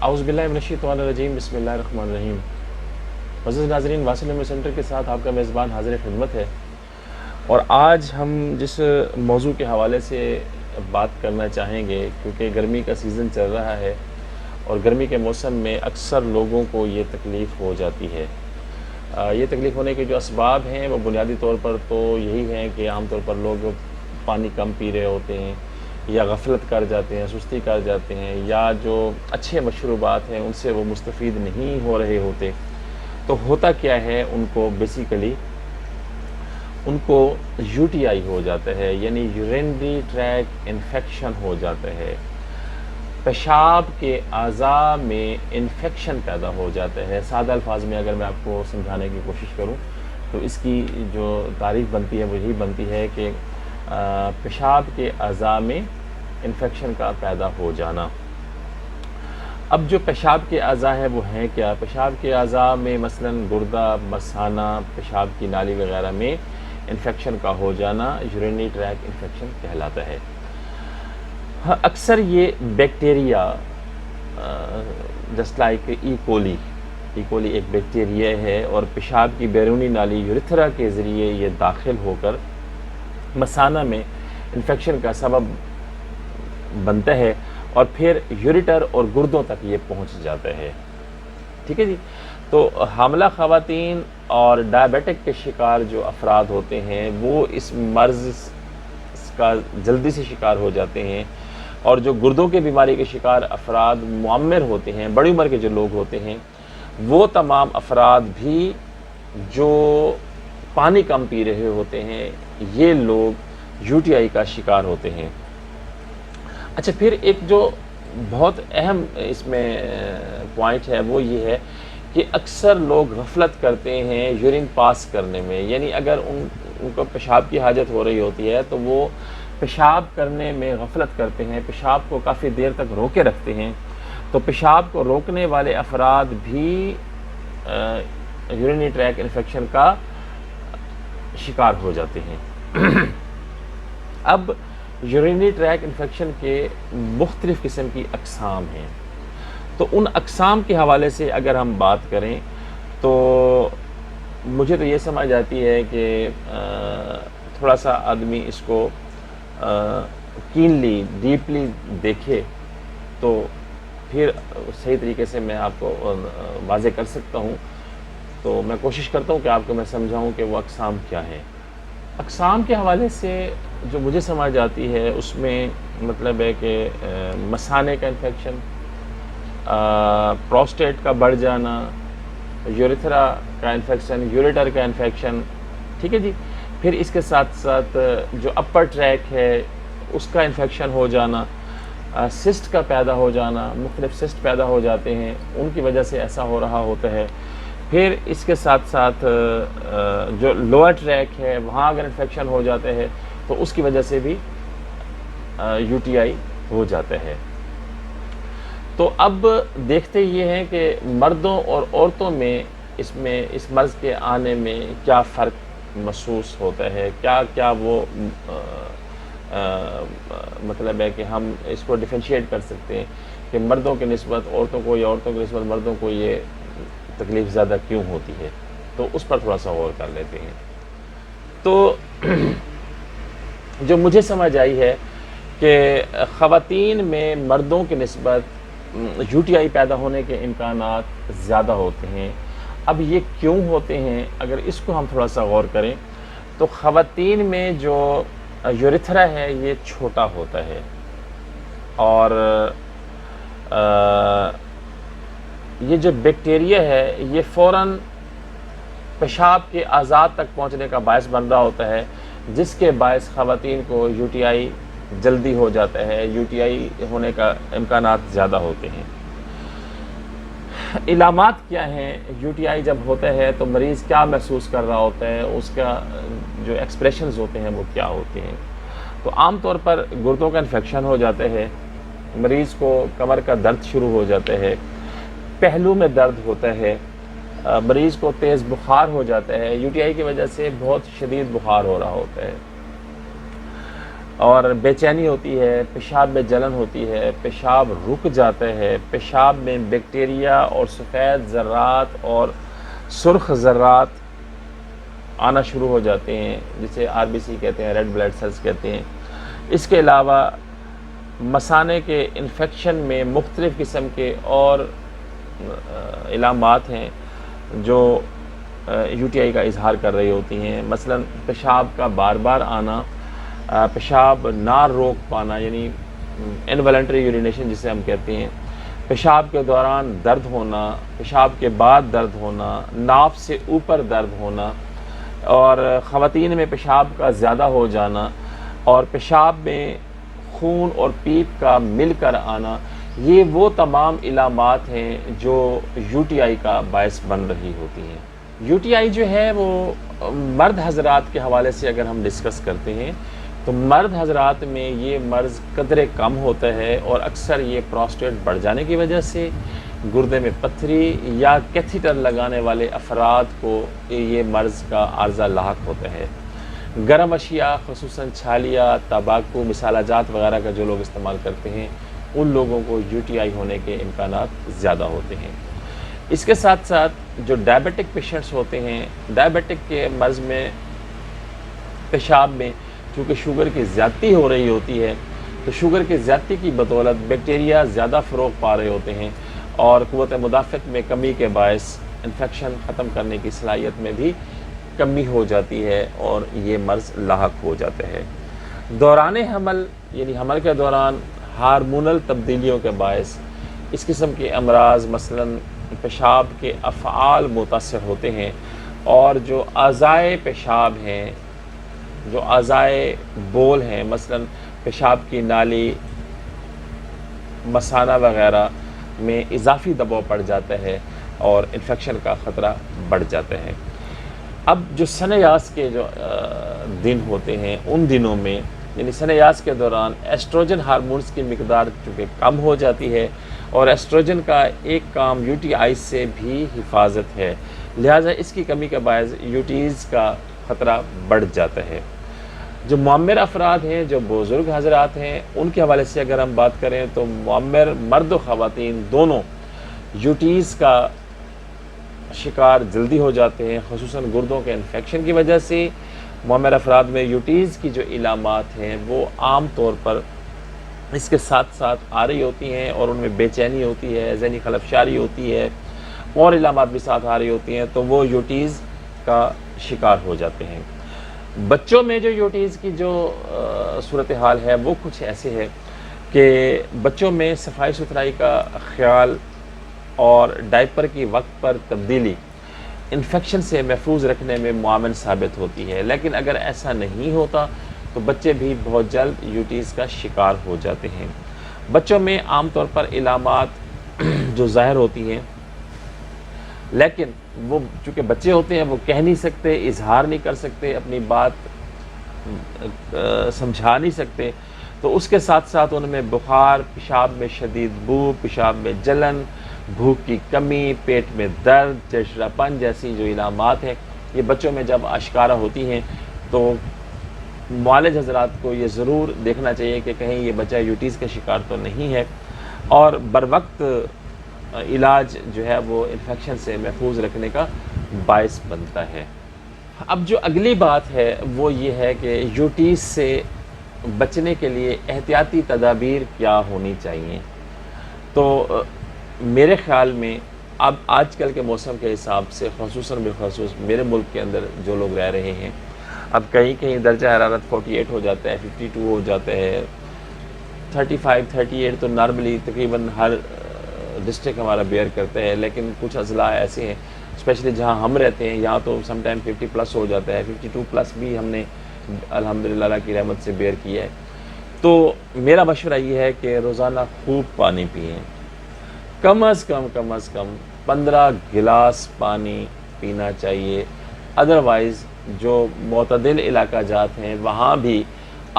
اعوذ باللہ من الشیطان الرجیم، بسم اللہ الرحمن الرحیم۔ عزیز ناظرین، واصل علمی سینٹر کے ساتھ آپ کا میزبان حاضر خدمت ہے، اور آج ہم جس موضوع کے حوالے سے بات کرنا چاہیں گے، کیونکہ گرمی کا سیزن چل رہا ہے اور گرمی کے موسم میں اکثر لوگوں کو یہ تکلیف ہو جاتی ہے۔ یہ تکلیف ہونے کے جو اسباب ہیں وہ بنیادی طور پر تو یہی ہیں کہ عام طور پر لوگ پانی کم پی رہے ہوتے ہیں، یا غفلت کر جاتے ہیں، سستی کر جاتے ہیں، یا جو اچھے مشروبات ہیں ان سے وہ مستفید نہیں ہو رہے ہوتے۔ تو ہوتا کیا ہے، ان کو بیسیکلی ان کو یو ٹی آئی ہو جاتا ہے، یعنی یورینری ٹریک انفیکشن ہو جاتا ہے۔ پیشاب کے اعضاء میں انفیکشن پیدا ہو جاتا ہے۔ سادہ الفاظ میں اگر میں آپ کو سمجھانے کی کوشش کروں تو اس کی جو تعریف بنتی ہے وہ یہی بنتی ہے کہ پیشاب کے اعضاء میں انفیکشن کا پیدا ہو جانا۔ اب جو پیشاب کے اعضاء ہیں وہ ہیں کیا؟ پیشاب کے اعضاء میں مثلاً گردہ، مثانہ، پیشاب کی نالی وغیرہ میں انفیکشن کا ہو جانا یورینری ٹریک انفیکشن کہلاتا ہے۔ اکثر یہ بیکٹیریا جسٹ لائک ای کولی ایک بیکٹیریا ہے، اور پیشاب کی بیرونی نالی یوریتھرا کے ذریعے یہ داخل ہو کر مثانہ میں انفیکشن کا سبب بنتا ہے، اور پھر یوریٹر اور گردوں تک یہ پہنچ جاتا ہے۔ ٹھیک ہے جی۔ تو حاملہ خواتین اور ڈائبیٹک کے شکار جو افراد ہوتے ہیں وہ اس مرض کا جلدی سے شکار ہو جاتے ہیں، اور جو گردوں کے بیماری کے شکار افراد معمر ہوتے ہیں، بڑی عمر کے جو لوگ ہوتے ہیں، وہ تمام افراد بھی جو پانی کم پی رہے ہوتے ہیں، یہ لوگ یو ٹی آئی کا شکار ہوتے ہیں۔ اچھا، پھر ایک جو بہت اہم اس میں پوائنٹ ہے وہ یہ ہے کہ اکثر لوگ غفلت کرتے ہیں یورین پاس کرنے میں، یعنی اگر ان کو پیشاب کی حاجت ہو رہی ہوتی ہے تو وہ پیشاب کرنے میں غفلت کرتے ہیں، پیشاب کو کافی دیر تک روکے رکھتے ہیں۔ تو پیشاب کو روکنے والے افراد بھی یورینری ٹریک انفیکشن کا شکار ہو جاتے ہیں۔ اب یورینری ٹریک انفیکشن کے مختلف قسم کی اقسام ہیں، تو ان اقسام کے حوالے سے اگر ہم بات کریں تو مجھے تو یہ سمجھ آتی ہے کہ تھوڑا سا آدمی اس کو کینلی ڈیپلی دیکھے تو پھر صحیح طریقے سے میں آپ کو واضح کر سکتا ہوں۔ تو میں کوشش کرتا ہوں کہ آپ کو میں سمجھاؤں کہ وہ اقسام کیا ہیں۔ اقسام کے حوالے سے جو مجھے سمجھ آتی ہے اس میں مطلب ہے کہ مثانے کا انفیکشن، پروسٹیٹ کا بڑھ جانا، یوریتھرا کا انفیکشن، یوریٹر کا انفیکشن، ٹھیک ہے جی۔ پھر اس کے ساتھ ساتھ جو اپر ٹریک ہے اس کا انفیکشن ہو جانا، سسٹ کا پیدا ہو جانا، مختلف سسٹ پیدا ہو جاتے ہیں، ان کی وجہ سے ایسا ہو رہا ہوتا ہے۔ پھر اس کے ساتھ ساتھ جو لوئر ٹریک ہے وہاں اگر انفیکشن ہو جاتا ہے تو اس کی وجہ سے بھی یو ٹی آئی ہو جاتا ہے۔ تو اب دیکھتے یہ ہیں کہ مردوں اور عورتوں میں اس مرض کے آنے میں کیا فرق محسوس ہوتا ہے، کیا کیا وہ مطلب ہے کہ ہم اس کو ڈیفرینشیٹ کر سکتے ہیں کہ مردوں کے نسبت عورتوں کو یا عورتوں کے نسبت مردوں کو یہ تکلیف زیادہ کیوں ہوتی ہے، تو اس پر تھوڑا سا غور کر لیتے ہیں۔ تو جو مجھے سمجھ آئی ہے کہ خواتین میں مردوں کے نسبت یو ٹی آئی پیدا ہونے کے امکانات زیادہ ہوتے ہیں۔ اب یہ کیوں ہوتے ہیں، اگر اس کو ہم تھوڑا سا غور کریں تو خواتین میں جو یوریتھرا ہے یہ چھوٹا ہوتا ہے، اور یہ جو بیکٹیریا ہے یہ فوراً پیشاب کے اعضاء تک پہنچنے کا باعث بن رہا ہوتا ہے، جس کے باعث خواتین کو یو ٹی آئی جلدی ہو جاتا ہے، یو ٹی آئی ہونے کا امکانات زیادہ ہوتے ہیں۔ علامات کیا ہیں؟ یو ٹی آئی جب ہوتا ہے تو مریض کیا محسوس کر رہا ہوتا ہے، اس کا جو ایکسپریشنز ہوتے ہیں وہ کیا ہوتے ہیں؟ تو عام طور پر گردوں کا انفیکشن ہو جاتا ہے، مریض کو کمر کا درد شروع ہو جاتا ہے، پہلو میں درد ہوتا ہے، مریض کو تیز بخار ہو جاتا ہے، یو ٹی آئی کی وجہ سے بہت شدید بخار ہو رہا ہوتا ہے، اور بے چینی ہوتی ہے، پیشاب میں جلن ہوتی ہے، پیشاب رک جاتا ہے، پیشاب میں بیکٹیریا اور سفید ذرات اور سرخ ذرات آنا شروع ہو جاتے ہیں، جسے RBC کہتے ہیں، ریڈ بلڈ سیلز کہتے ہیں۔ اس کے علاوہ مثانے کے انفیکشن میں مختلف قسم کے اور علامات ہیں جو UTI کا اظہار کر رہی ہوتی ہیں، مثلا پیشاب کا بار بار آنا، پیشاب نہ روک پانا یعنی انوالنٹری یورینیشن جسے ہم کہتے ہیں، پیشاب کے دوران درد ہونا، پیشاب کے بعد درد ہونا، ناف سے اوپر درد ہونا، اور خواتین میں پیشاب کا زیادہ ہو جانا، اور پیشاب میں خون اور پیپ کا مل کر آنا، یہ وہ تمام علامات ہیں جو UTI کا باعث بن رہی ہوتی ہیں۔ UTI جو ہے وہ مرد حضرات کے حوالے سے اگر ہم ڈسکس کرتے ہیں تو مرد حضرات میں یہ مرض قدرے کم ہوتا ہے، اور اکثر یہ پروسٹیٹ بڑھ جانے کی وجہ سے، گردے میں پتھری یا کیتھیٹر لگانے والے افراد کو یہ مرض کا عارضہ لاحق ہوتا ہے۔ گرم اشیاء خصوصاً چھالیاں، تمباکو، مسالہ جات وغیرہ کا جو لوگ استعمال کرتے ہیں ان لوگوں کو UTI ہونے کے امکانات زیادہ ہوتے ہیں۔ اس کے ساتھ ساتھ جو ڈائبیٹک پیشنٹس ہوتے ہیں، ڈائبیٹک کے مرض میں پیشاب میں چونکہ شوگر کی زیادتی ہو رہی ہوتی ہے تو شوگر کی زیادتی کی بدولت بیکٹیریا زیادہ فروغ پا رہے ہوتے ہیں، اور قوت مدافعت میں کمی کے باعث انفیکشن ختم کرنے کی صلاحیت میں بھی کمی ہو جاتی ہے اور یہ مرض لاحق ہو جاتا ہے۔ دوران حمل یعنی حمل کے دوران ہارمونل تبدیلیوں کے باعث اس قسم کے امراض مثلاً پیشاب کے افعال متاثر ہوتے ہیں، اور جو اعضائے پیشاب ہیں، جو اعضائے بول ہیں، مثلاً پیشاب کی نالی، مثانہ وغیرہ میں اضافی دباؤ پڑ جاتا ہے اور انفیکشن کا خطرہ بڑھ جاتا ہے۔ اب جو سن یاس کے جو دن ہوتے ہیں ان دنوں میں یعنی سن یاس کے دوران ایسٹروجن ہارمونز کی مقدار چونکہ کم ہو جاتی ہے، اور ایسٹروجن کا ایک کام UTI سے بھی حفاظت ہے، لہٰذا اس کی کمی کے باعث UTIs کا خطرہ بڑھ جاتا ہے۔ جو معمر افراد ہیں، جو بزرگ حضرات ہیں، ان کے حوالے سے اگر ہم بات کریں تو معمر مرد و خواتین دونوں UTIs کا شکار جلدی ہو جاتے ہیں، خصوصاً گردوں کے انفیکشن کی وجہ سے۔ معمر افراد میں UTIs کی جو علامات ہیں وہ عام طور پر اس کے ساتھ ساتھ آ رہی ہوتی ہیں، اور ان میں بے چینی ہوتی ہے، ذہنی خلفشاری ہوتی ہے، اور علامات بھی ساتھ آ رہی ہوتی ہیں، تو وہ UTIs کا شکار ہو جاتے ہیں۔ بچوں میں جو UTIs کی جو صورتحال ہے وہ کچھ ایسے ہے کہ بچوں میں صفائی ستھرائی کا خیال اور ڈائپر کی وقت پر تبدیلی انفیکشن سے محفوظ رکھنے میں معاون ثابت ہوتی ہے، لیکن اگر ایسا نہیں ہوتا تو بچے بھی بہت جلد UTIs کا شکار ہو جاتے ہیں۔ بچوں میں عام طور پر علامات جو ظاہر ہوتی ہیں، لیکن وہ چونکہ بچے ہوتے ہیں وہ کہہ نہیں سکتے، اظہار نہیں کر سکتے، اپنی بات سمجھا نہیں سکتے، تو اس کے ساتھ ساتھ ان میں بخار، پیشاب میں شدید بو، پیشاب میں جلن، بھوک کی کمی، پیٹ میں درد، چرچرا پن جیسی جو علامات ہیں یہ بچوں میں جب آشکارا ہوتی ہیں تو معالج حضرات کو یہ ضرور دیکھنا چاہیے کہ کہیں یہ بچہ UTIs کا شکار تو نہیں ہے، اور بر وقت علاج جو ہے وہ انفیکشن سے محفوظ رکھنے کا باعث بنتا ہے۔ اب جو اگلی بات ہے وہ یہ ہے کہ UTIs سے بچنے کے لیے احتیاطی تدابیر کیا ہونی چاہیے۔ تو میرے خیال میں اب آج کل کے موسم کے حساب سے خصوصاً بالخصوص میرے ملک کے اندر جو لوگ رہ رہے ہیں، اب کہیں کہیں درجہ حرارت 48 ہو جاتا ہے، 52 ہو جاتا ہے، 35 38 تو نارملی تقریباً ہر ڈسٹرکٹ ہمارا بیئر کرتا ہے، لیکن کچھ اضلاع ایسے ہیں اسپیشلی جہاں ہم رہتے ہیں یہاں تو سم ٹائم 50 پلس ہو جاتا ہے، 52 پلس بھی ہم نے الحمدللہ اللہ کی رحمت سے بیئر کیا ہے۔ تو میرا مشورہ یہ ہے کہ روزانہ خوب پانی پئیں، کم از کم 15 گلاس پانی پینا چاہیے، ادروائز جو معتدل علاقہ جات ہیں وہاں بھی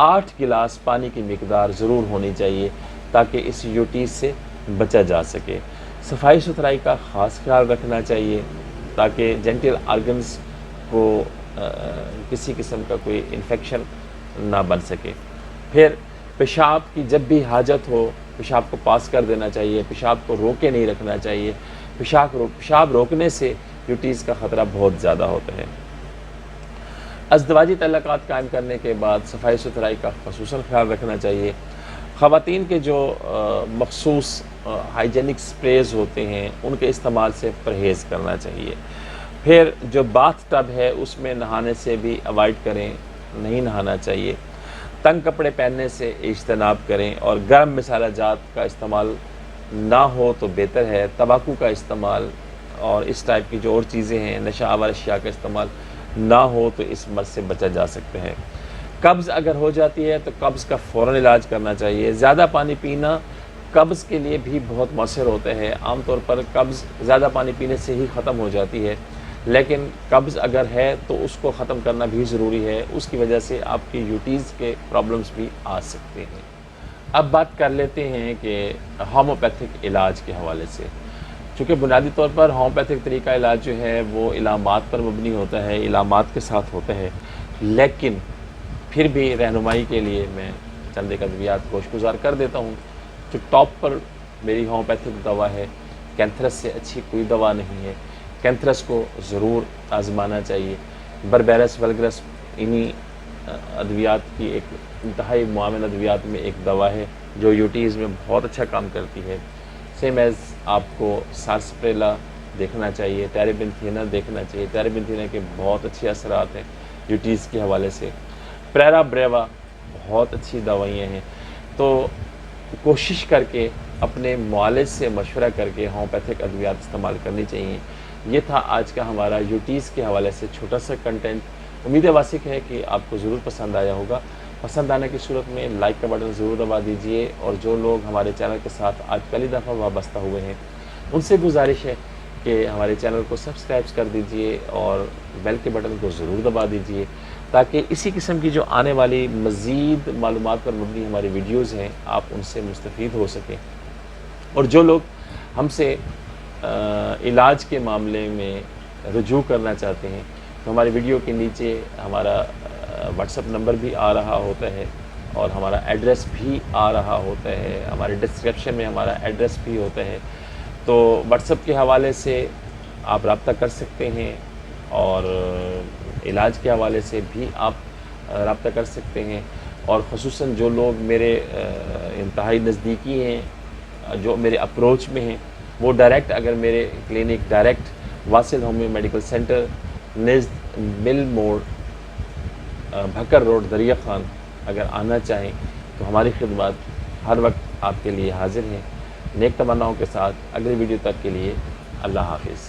8 گلاس پانی کی مقدار ضرور ہونی چاہیے تاکہ اس UTIs سے بچا جا سکے۔ صفائی ستھرائی کا خاص خیال رکھنا چاہیے تاکہ جینٹل آرگنز کو کسی قسم کا کوئی انفیکشن نہ بن سکے۔ پھر پیشاب کی جب بھی حاجت ہو پیشاب کو پاس کر دینا چاہیے، پیشاب کو روکے نہیں رکھنا چاہیے، پیشاب روکنے سے یوٹیز کا خطرہ بہت زیادہ ہوتا ہے۔ ازدواجی تعلقات قائم کرنے کے بعد صفائی ستھرائی کا خصوصاً خیال رکھنا چاہیے۔ خواتین کے جو مخصوص ہائیجینک سپریز ہوتے ہیں ان کے استعمال سے پرہیز کرنا چاہیے۔ پھر جو باتھ ٹب ہے اس میں نہانے سے بھی اوائڈ کریں، نہیں نہانا چاہیے۔ تنگ کپڑے پہننے سے اجتناب کریں اور گرم مسالہ جات کا استعمال نہ ہو تو بہتر ہے۔ تمباکو کا استعمال اور اس ٹائپ کی جو اور چیزیں ہیں نشہ آور اشیاء کا استعمال نہ ہو تو اس مرض سے بچا جا سکتا ہے۔ قبض اگر ہو جاتی ہے تو قبض کا فوراً علاج کرنا چاہیے۔ زیادہ پانی پینا قبض کے لیے بھی بہت مؤثر ہوتا ہے۔ عام طور پر قبض زیادہ پانی پینے سے ہی ختم ہو جاتی ہے، لیکن قبض اگر ہے تو اس کو ختم کرنا بھی ضروری ہے، اس کی وجہ سے آپ کی یوٹیز کے پرابلمز بھی آ سکتے ہیں۔ اب بات کر لیتے ہیں کہ ہومیوپیتھک علاج کے حوالے سے، چونکہ بنیادی طور پر ہومیوپیتھک طریقہ علاج جو ہے وہ علامات پر مبنی ہوتا ہے، علامات کے ساتھ ہوتا ہے، لیکن پھر بھی رہنمائی کے لیے میں چند ایک ادویات گوشگزار کر دیتا ہوں۔ جو ٹاپ پر میری ہومیوپیتھک دوا ہے، کینتھرس سے اچھی کوئی دوا نہیں ہے، کینتھرس کو ضرور آزمانا چاہیے۔ بربیرس ولگرس انہی ادویات کی ایک انتہائی معاون ادویات میں ایک دوا ہے جو یوٹیز میں بہت اچھا کام کرتی ہے۔ سیم ایز آپ کو سارسپریلا دیکھنا چاہیے، ٹیریبنتھینا دیکھنا چاہیے۔ ٹیریبنتھینا کے بہت اچھے اثرات ہیں یوٹیز کے حوالے سے۔ پریرا بریوا بہت اچھی دوائیاں ہیں، تو کوشش کر کے اپنے معالج سے مشورہ کر کے ہومیوپیتھک ادویات استعمال کرنی چاہیے۔ یہ تھا آج کا ہمارا یوٹیز کے حوالے سے چھوٹا سا کنٹینٹ۔ امید واثق ہے کہ آپ کو ضرور پسند آیا ہوگا۔ پسند آنے کی صورت میں لائک کا بٹن ضرور دبا دیجئے، اور جو لوگ ہمارے چینل کے ساتھ آج پہلی دفعہ وابستہ ہوئے ہیں ان سے گزارش ہے کہ ہمارے چینل کو سبسکرائب کر دیجئے اور بیل کے بٹن کو ضرور دبا دیجئے، تاکہ اسی قسم کی جو آنے والی مزید معلومات پر مبنی ہماری ویڈیوز ہیں آپ ان سے مستفید ہو سکیں۔ اور جو لوگ ہم سے علاج کے معاملے میں رجوع کرنا چاہتے ہیں تو ہماری ویڈیو کے نیچے ہمارا واٹس ایپ نمبر بھی آ رہا ہوتا ہے اور ہمارا ایڈریس بھی آ رہا ہوتا ہے، ہمارے ڈسکرپشن میں ہمارا ایڈریس بھی ہوتا ہے، تو واٹس ایپ کے حوالے سے آپ رابطہ کر سکتے ہیں اور علاج کے حوالے سے بھی آپ رابطہ کر سکتے ہیں۔ اور خصوصاً جو لوگ میرے انتہائی نزدیکی ہیں، جو میرے اپروچ میں ہیں، وہ ڈائریکٹ اگر میرے کلینک ڈائریکٹ واصل ہومیو میڈیکل سینٹر نزد مل موڑ بھکر روڈ دریا خان اگر آنا چاہیں تو ہماری خدمات ہر وقت آپ کے لیے حاضر ہیں۔ نیک تمناؤں کے ساتھ اگلی ویڈیو تک کے لیے اللہ حافظ۔